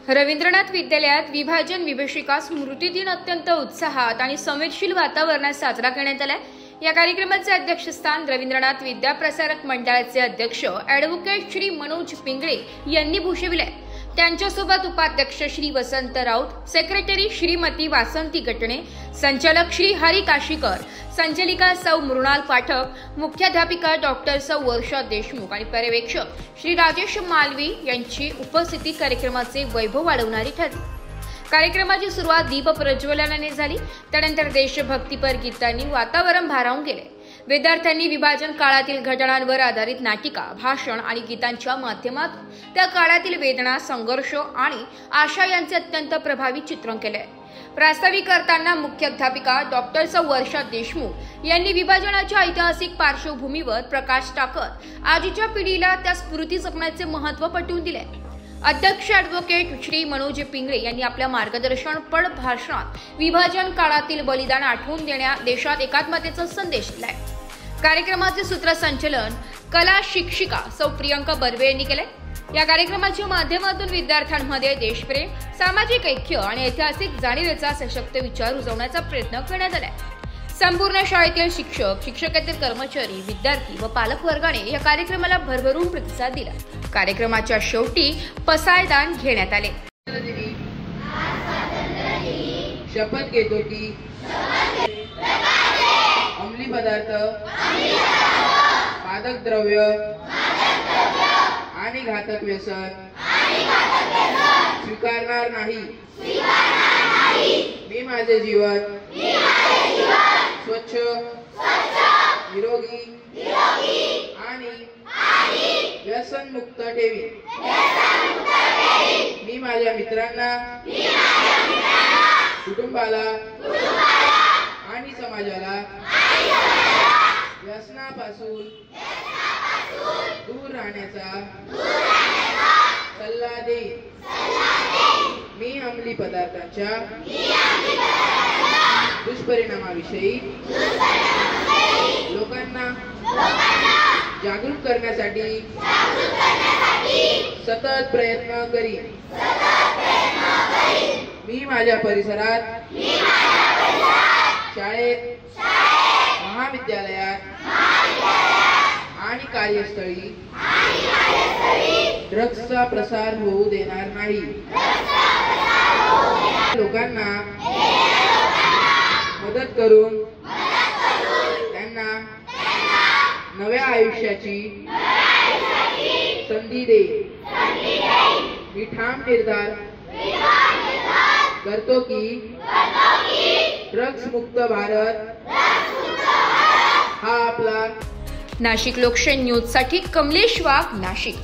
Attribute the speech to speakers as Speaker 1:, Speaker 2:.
Speaker 1: रवींद्रनाथ विद्यालयात विभाजन विभीषिका स्मृती दिन अत्यंत उत्साहात आणि संवेदनशील वातावरणात साजरा करण्यात आला। या कार्यक्रमाचे अध्यक्षस्थान रवींद्रनाथ विद्याप्रसारक मंडळाचे अध्यक्ष ॲडव्होकेट श्री मनोज पिंगळे यांनी भूषविले। त्यांच्यासोबत उपाध्यक्ष श्री वसंत राऊत, सेक्रेटरी श्रीमती वासंती गटणे, संचालक श्री हरी काशीकर, संचालिका सौ मृणाल पाठक, मुख्याध्यापिका डॉक्टर सौ वर्षा देशमुख आणि पर्यवेक्षक श्री राजेश मालवी यांची उपस्थिती कार्यक्रमाचे वैभव वाढवणारी ठरली। कार्यक्रमाची सुरुवात दीप प्रज्वलनाने झाली। त्यानंतर देशभक्तीपर गीतांनी वातावरण भारावून गेले। विद्यार्थ्यांनी विभाजन काळातील घटनांवर आधारित नाटिका, भाषण आणि गीतांच्या माध्यमातून त्या काळातील वेदना, संघर्ष आणि आशा यांचे अत्यंत प्रभावी चित्रण केले। प्रास्ताविक करताना मुख्याध्यापिका डॉक्टर सौ वर्षा देशमुख यांनी विभाजनाच्या ऐतिहासिक पार्श्वभूमीवर प्रकाश टाकत आजच्या पिढीला त्या स्मृती जपण्याचे महत्त्व पटवून दिले। अध्यक्ष ॲडव्होकेट श्री मनोज पिंगळे यांनी आपल्या मार्गदर्शनपर भाषणात विभाजन काळातील बलिदान आठवून देण्या देशात एकात्मतेचा संदेश दिलाय। कार्यक्रमाचे सूत्रसंचालन कला शिक्षिका सौ प्रियंका बर्वे यांनी केले। या कार्यक्रमाच्या माध्यमातून विद्यार्थ्यांमध्ये देशप्रेम, सामाजिक ऐक्य आणि ऐतिहासिक जाणीवेचा सशक्त विचार रुजवण्याचा प्रयत्न करण्यात आला। संपूर्ण शाळेतील शिक्षक, शिक्षकेतर कर्मचारी, विद्यार्थी व पालक वर्गाने या कार्यक्रमाला भरभरून प्रतिसाद दिला। कार्यक्रमाच्या शेवटी पसायदान घेण्यात आले।
Speaker 2: शपथ घेतो की अंमली पदार्थ, मादक द्रव्य आणि घातक व्यसन स्वीकारणार नाही। मी माझे जीवन स्वच्छ, निरोगी आणि व्यसनमुक्त ठेवी। मी माझ्या मित्रांना, कुटुंबाला आणि समाजाला व्यसनापासून दूर राहण्याचा सल्ला देईन। मी अंमली पदार्थांच्या दुष्परिणामाविषयी लोकांना जागरूक करण्यासाठी सतत प्रयत्न करीन। मी माझ्या परिसरात, शाळेत, महाविद्यालयात आणि कार्यस्थळी ड्रग्सचा प्रसार होऊ देणार नाही। लोकांना मदत करून त्यांना नव्या आयुष्याची संधी देईन। मी ठाम निर्धार करतो की ड्रग्स मुक्त भारत हा आपला।
Speaker 1: नाशिक लोकशाही न्यूज साठी कमलेश वाघ, नाशिक।